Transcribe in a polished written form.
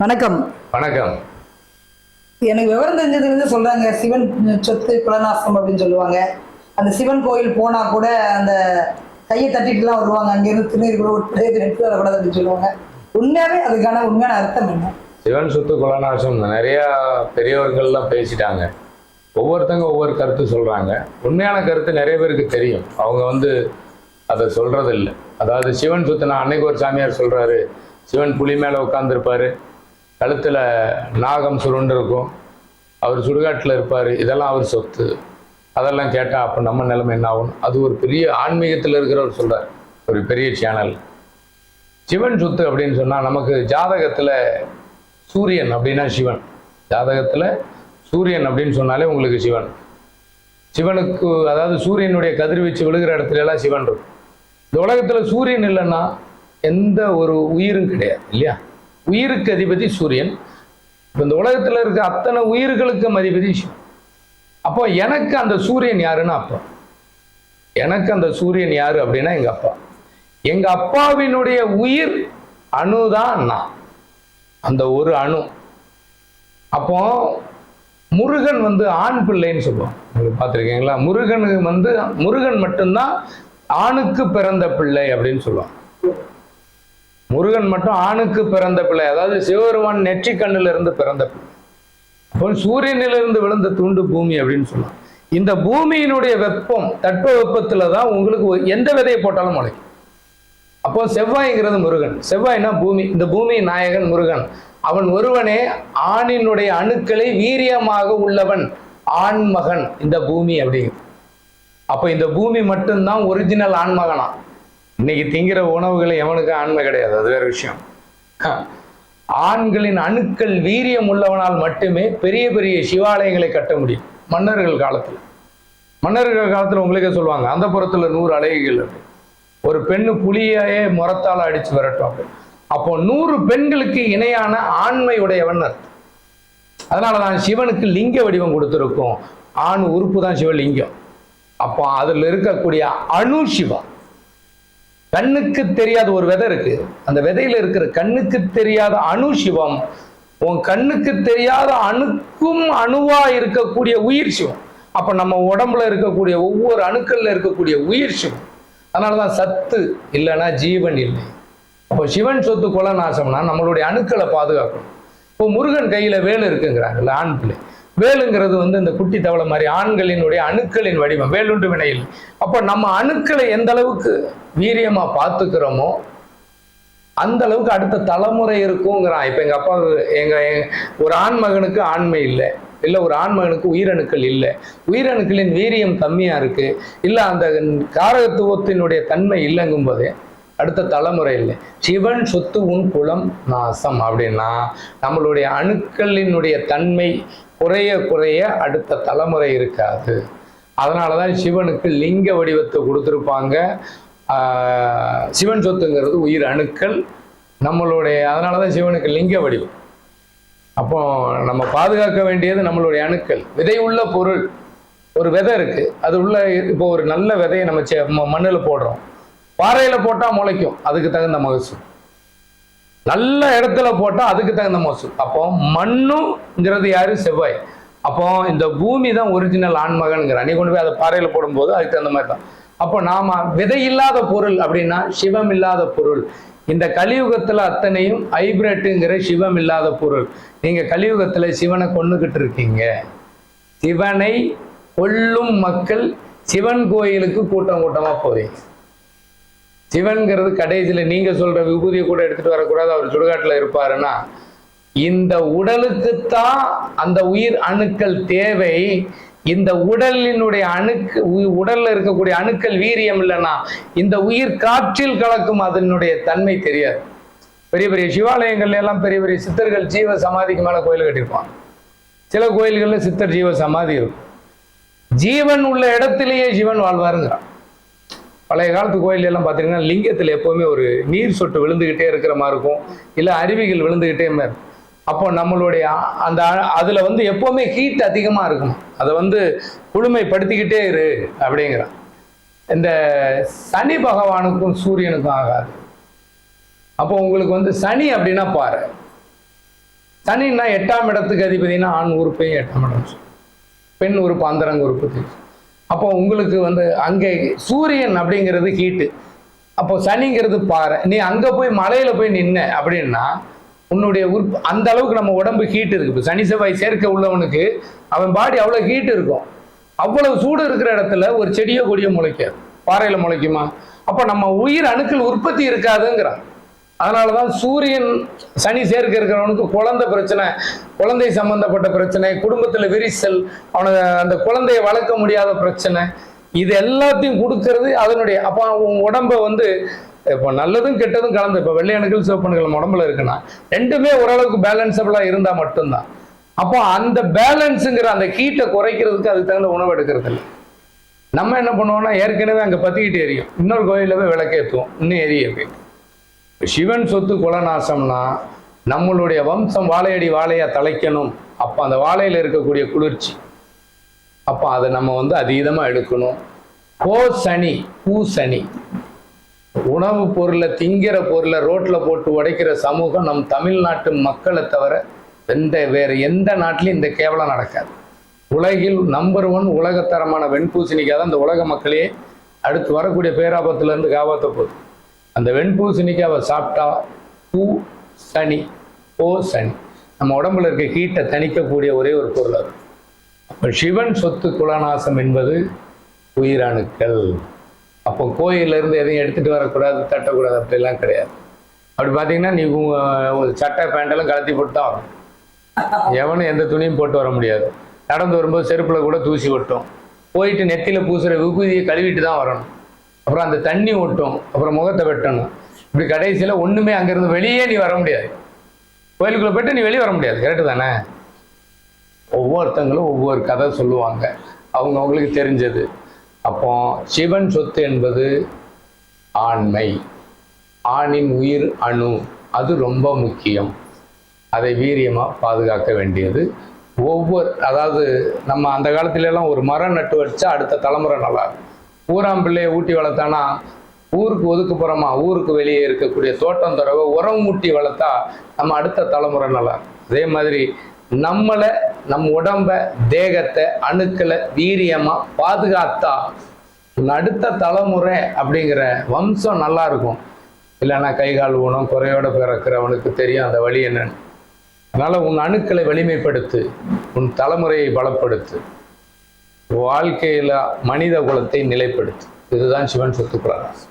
வணக்கம். வணக்கம். எனக்கு விவரம் தெரிஞ்சதுலேருந்து சொல்றாங்க சிவன் சொத்து குலநாசம் அப்படின்னு சொல்லுவாங்க. அந்த சிவன் கோயில் போனா கூட அந்த கையை தட்டிட்டுலாம் வருவாங்க, அங்கிருந்து திருநீர் கூட ஒரு எடுத்து வரக்கூடாது அப்படின்னு சொல்லுவாங்க. உண்மையாவே அதுக்கான உண்மையான அர்த்தம் என்ன? சிவன் சொத்து குலநாசம் நிறைய பெரியவர்கள்லாம் பேசிட்டாங்க. ஒவ்வொருத்தங்க ஒவ்வொரு கருத்து சொல்றாங்க. உண்மையான கருத்து நிறைய பேருக்கு தெரியும், அவங்க அதை சொல்றது இல்லை. அதாவது சிவன் சொத்து, நான் அன்னைக்கு ஒரு சாமியார் சொல்றாரு, சிவன் புலி மேல உட்காந்துருப்பாரு, கழுத்துல நாகம் சுருண்டு இருக்கும், அவர் சுடுகாட்டில் இருப்பார், இதெல்லாம் அவர் சொத்து. அதெல்லாம் கேட்டால் அப்போ நம்ம நிலைமை என்ன ஆகும்? அது ஒரு பெரிய ஆன்மீகத்தில் இருக்கிறவர் சொல்கிறார், ஒரு பெரிய சேனல். சிவன் சொத்து அப்படின்னு சொன்னால், நமக்கு ஜாதகத்தில் சூரியன் அப்படின்னா சிவன், ஜாதகத்தில் சூரியன் அப்படின்னு சொன்னாலே உங்களுக்கு சிவன். சிவனுக்கு அதாவது சூரியனுடைய கதிர்வீச்சு விழுகிற இடத்துல எல்லாம் சிவன் இருக்கும். இந்த உலகத்தில் சூரியன் இல்லைன்னா எந்த ஒரு உயிரும் கிடையாது இல்லையா? உயிருக்கு அதிபதி சூரியன். இப்போ இந்த உலகத்தில் இருக்க அத்தனை உயிர்களுக்கும் அதிபதி சிவன். அப்போ எனக்கு அந்த சூரியன் யாருன்னா அப்பா. எனக்கு அந்த சூரியன் யாரு அப்படின்னா எங்க அப்பா. எங்க அப்பாவினுடைய உயிர் அணுதான் நான், அந்த ஒரு அணு. அப்போ முருகன் ஆண் பிள்ளைன்னு சொல்லுவோம், உங்களுக்கு பார்த்துருக்கீங்களா? முருகன் மட்டும்தான் ஆணுக்கு பிறந்த பிள்ளை அப்படின்னு சொல்லுவாங்க. முருகன் மட்டும் ஆணுக்கு பிறந்த பிள்ளை, அதாவது சிவபெருமான் நெற்றி கண்ணில இருந்து பிறந்த பிள்ளை. அப்போ சூரியனிலிருந்து விழுந்த துண்டு பூமி அப்படின்னு சொல்லலாம். இந்த பூமியினுடைய வெப்பம், தட்ப வெப்பத்துல தான் உங்களுக்கு எந்த விதையை போட்டாலும் முளைக்கும். அப்போ செவ்வாய்ங்கிறது முருகன், செவ்வாய்னா பூமி, இந்த பூமி நாயகன் முருகன். அவன் ஒருவனே ஆணினுடைய அணுக்களை வீரியமாக உள்ளவன், ஆண்மகன் இந்த பூமி அப்படிங்கிறது. அப்போ இந்த பூமி மட்டும்தான் ஒரிஜினல் ஆண்மகனா. இன்னைக்கு திங்கிற உணவுகளை எவனுக்கு ஆண்மை கிடையாது, அது வேற விஷயம். ஆண்களின் அணுக்கள் வீரியம் உள்ளவனால் மட்டுமே பெரிய பெரிய சிவாலயங்களை கட்ட முடியும். மன்னர்கள் காலத்துல உங்களுக்கே சொல்லுவாங்க, அந்த புறத்துல 100 அழகிகள் அப்படி. ஒரு பெண்ணு புலியே முறத்தால அடிச்சு வரட்டும் அப்படி. அப்போ 100 பெண்களுக்கு இணையான ஆண்மை உடையவன் அர்த்தம். அதனாலதான் சிவனுக்கு லிங்க வடிவம் கொடுத்திருக்கும். ஆண் உறுப்பு தான் சிவலிங்கம். அப்போ அதுல இருக்கக்கூடிய அணு சிவா. கண்ணுக்கு தெரியாத ஒரு விதை இருக்கு, அந்த விதையில இருக்கிற கண்ணுக்கு தெரியாத அணு சிவம், உன் கண்ணுக்கு தெரியாத அணுக்கும் அணுவா இருக்கக்கூடிய உயிர் சிவம். அப்ப நம்ம உடம்புல இருக்கக்கூடிய ஒவ்வொரு அணுக்கள்ல இருக்கக்கூடிய உயிர் சிவம். அதனாலதான் சத்து இல்லைன்னா ஜீவன் இல்லை. அப்போ சிவன் சொத்து குலநாசம்னா நம்மளுடைய அணுக்களை பாதுகாக்கணும். இப்போ முருகன் கையில வேலு இருக்குங்கிறாங்கல்ல, ஆண் பிள்ளை. வேலுங்கிறது இந்த குட்டி தவளை மாதிரி ஆண்களினுடைய அணுக்களின் வடிவம், வேலுண்டு வினையில். அப்போ நம்ம அணுக்களை எந்த அளவுக்கு வீரியமா பார்த்துக்கிறோமோ அந்த அளவுக்கு அடுத்த தலைமுறை இருக்குங்கிறான். இப்ப எங்க அப்பா ஒரு ஆண்மகனுக்கு ஆண்மை இல்லை, இல்ல ஒரு ஆண்மகனுக்கு உயிரணுக்கள் இல்லை, உயிரணுக்களின் வீரியம் கம்மியா இருக்கு, இல்ல அந்த காரகத்துவத்தினுடைய தன்மை இல்லைங்கும் போதே அடுத்த தலைமுறை இல்லை. சிவன் சொத்து உன் குலம் நாசம் அப்படின்னா நம்மளுடைய அணுக்களினுடைய தன்மை குறைய குறைய அடுத்த தலைமுறை இருக்காது. அதனாலதான் சிவனுக்கு லிங்க வடிவத்தை கொடுத்துருப்பாங்க. சிவன் சொத்துங்கிறது உயிர் அணுக்கள் நம்மளுடைய, அதனாலதான் சிவனுக்கு லிங்க வடிவம். அப்போ நம்ம பாதுகாக்க வேண்டியது நம்மளுடைய அணுக்கள். விதை உள்ள பொருள், ஒரு விதை இருக்கு, அது உள்ள இப்போ ஒரு நல்ல விதையை நம்ம மண்ணுல போடுறோம், பாறையில போட்டா முளைக்கும், அதுக்கு தகுந்த மகசூல். நல்ல இடத்துல போட்டா அதுக்கு தகுந்த மகசூல். அப்போ மண்ணுங்கிறது யாரு? செவ்வாய். அப்போ இந்த பூமி தான் ஒரிஜினல் ஆண்மகன்ங்கிற. நீ கொண்டு போய் அதை பாறையில போடும்போது அதுக்கு தகுந்த மாதிரி தான். அப்போ நாம விதை இல்லாத பொருள் அப்படின்னா சிவம் இல்லாத பொருள். இந்த கலியுகத்துல அத்தனையும் ஹைபிரிட்டுங்கிற சிவம் இல்லாத பொருள். நீங்க கலியுகத்துல சிவனை கொன்னுகிட்டு இருக்கீங்க. சிவனை கொல்லும் மக்கள் சிவன் கோயிலுக்கு கூட்டம் கூட்டமா போவீங்க. சிவன்கிறது கடைசியில நீங்க சொல்ற விபூதியை கூட எடுத்துட்டு வரக்கூடாது, அவர் சுடுகாட்டுல இருப்பாருன்னா, இந்த உடலுக்குத்தான் அந்த உயிர் அணுக்கள் தேவை. இந்த உடலினுடைய உடல்ல இருக்கக்கூடிய அணுக்கள் வீரியம் இல்லைன்னா இந்த உயிர் காற்றில் கலக்கும், அதனுடைய தன்மை தெரியாது. பெரிய பெரிய சிவாலயங்கள்ல எல்லாம் பெரிய பெரிய சித்தர்கள் ஜீவ சமாதிக்கு மேல கோயில் கட்டியிருப்பாங்க. சில கோயில்கள்ல சித்தர் ஜீவ சமாதி இருக்கும். ஜீவன் உள்ள இடத்திலேயே சிவன் வாழ்வாருங்கிறான். பழைய காலத்து கோயில் எல்லாம் பார்த்தீங்கன்னா லிங்கத்தில் எப்போவுமே ஒரு நீர் சொட்டு விழுந்துகிட்டே இருக்கிற மாதிரி இருக்கும், இல்லை அருவிகள் விழுந்துகிட்டே இருக்கும். அப்போ நம்மளுடைய அந்த அதுல எப்பவுமே ஹீட் அதிகமா இருக்கும், அதை குளுமைப்படுத்திக்கிட்டே இரு அப்படிங்கிறான். இந்த சனி பகவானுக்கும் சூரியனுக்கும் ஆகாது. அப்போ உங்களுக்கு சனி அப்படின்னா பாரு, சனின்னா 8ஆம் இடத்துக்கு அதிபதினா ஆண் உறுப்பையும் 8ஆம் இடம், பெண் உறுப்பு அந்தரங்க உறுப்பு. அப்போ உங்களுக்கு வந்து அங்கே சூரியன் அப்படிங்கிறது ஹீட்டு, அப்போ சனிங்கிறது பாறை. நீ அங்க போய் மலையில போய் நின்ன அப்படின்னா உன்னுடைய உறுப்பு அந்த அளவுக்கு நம்ம உடம்பு ஹீட் இருக்கு. இப்போ சனி செவ்வாய் சேர்க்க உள்ளவனுக்கு அவன் பாடி அவ்வளவு ஹீட் இருக்கும். அவ்வளவு சூடு இருக்கிற இடத்துல ஒரு செடியோ கொடியோ முளைக்காது, பாறையில முளைக்குமா? அப்ப நம்ம உயிர் அணுக்கள் உற்பத்தி இருக்காதுங்கிறான். அதனாலதான் சூரியன் சனி சேர்க்க இருக்கிறவனுக்கு குழந்தை பிரச்சனை, குழந்தை சம்பந்தப்பட்ட பிரச்சனை, குடும்பத்துல விரிசல், அவனுக்கு அந்த குழந்தையை வளர்க்க முடியாத பிரச்சனை, இது எல்லாத்தையும் கொடுக்கறது அதனுடைய. அப்ப உன் உடம்ப வந்து இப்போ நல்லதும் கெட்டதும் கலந்து, இப்போ வெள்ளை அணுக்கள் சிவப்பு அணுக்கள் உடம்புல இருக்குன்னா ரெண்டுமே ஓரளவுக்கு பேலன்ஸபிளா இருந்தா மட்டும்தான். அப்போ அந்த பேலன்ஸுங்கிற அந்த ஹீட்டை குறைக்கிறதுக்கு அதுக்கு தகுந்த உணவு எடுக்கிறது இல்லை. நம்ம என்ன பண்ணுவோம்னா ஏற்கனவே அங்கே பத்திக்கிட்டு எரியும், இன்னொரு கோயிலில் போய் விளக்கேற்றுவோம், இன்னும் எரிய. சிவன் சொத்து குலநாசம்னா நம்மளுடைய வம்சம் வாழையடி வாழையா தலைக்கணும். அப்போ அந்த வாழையில இருக்கக்கூடிய குளிர்ச்சி, அப்போ அதை நம்ம வந்து அதீதமாக எடுக்கணும். கோ சனி பூ சனி, உணவு பொருளை திங்கிற பொருளை ரோட்ல போட்டு உடைக்கிற சமூகம் நம் தமிழ்நாட்டு மக்களை தவிர வேற எந்த நாட்டிலையும் இந்த கேவலம் நடக்காது. உலகில் நம்பர் 1 உலகத்தரமான வெண்பூசணிக்காக தான் இந்த உலக மக்களையே அடுத்து வரக்கூடிய பேராபத்துல இருந்து காப்பாற்ற போகுது. அந்த வெண்பூசணிக்காவை சாப்பிட்டா பூ சனி ஓ சனி நம்ம உடம்புல இருக்க ஹீட்டை தணிக்கக்கூடிய ஒரே ஒரு பொருள் அது. அப்போ சிவன் சொத்து குலநாசம் என்பது உயிரணுக்கள். அப்போ கோயில்ல இருந்து எதையும் எடுத்துட்டு வரக்கூடாது, தட்டக்கூடாது, அப்படிலாம் கிடையாது. அப்படி பார்த்தீங்கன்னா நீ சட்டை பேண்டெல்லாம் கலத்தி போட்டு தான் வரும். எவனும் எந்த துணியும் போட்டு வர முடியாது. நடந்து வரும்போது செருப்புல கூட தூசி ஒட்டும். போயிட்டு நெத்தியில பூசுற விபூதியை கழுவிட்டு தான் வரணும். அப்புறம் அந்த தண்ணி ஒட்டும், அப்புறம் முகத்தை வெட்டணும். இப்படி கடைசியில் ஒண்ணுமே அங்கிருந்து வெளியே நீ வர முடியாது. கோயிலுக்குள்ள போயிட்டு நீ வெளியே வர முடியாது. கரெக்டு தானே? ஒவ்வொருத்தங்களும் ஒவ்வொரு கதை சொல்லுவாங்க, அவங்களுக்கு தெரிஞ்சது. அப்போ சிவன் சொத்து என்பது ஆண்மை, ஆணின் உயிர் அணு, அது ரொம்ப முக்கியம். அதை வீரியமா பாதுகாக்க வேண்டியது அதாவது நம்ம அந்த காலத்துல எல்லாம் ஒரு மரம் நட்டு வச்சா அடுத்த தலைமுறை நல்லா இருக்கும். ஊராம் பிள்ளையை ஊட்டி வளர்த்தானா ஊருக்கு ஒதுக்குப்புறமா ஊருக்கு வெளியே இருக்கக்கூடிய தோட்டம் தரவை உரம் ஊட்டி வளர்த்தா நம்ம அடுத்த தலைமுறை நல்லா இருக்கும். அதே மாதிரி நம்மளை, நம் உடம்ப, தேகத்தை, அணுக்களை வீரியமா பாதுகாத்தா அடுத்த தலைமுறை அப்படிங்கிற வம்சம் நல்லா இருக்கும். இல்லைன்னா கைகால் ஊனம் குறையோட பிறக்கிறவனுக்கு தெரியும் அந்த வழி என்னன்னு. அதனால உன் அணுக்களை வலிமைப்படுத்து, உன் தலைமுறையை பலப்படுத்து, வாழ்க்கையில மனித குலத்தை நிலைப்படுத்து. இதுதான் சிவன் சொத்து குலநாசம்.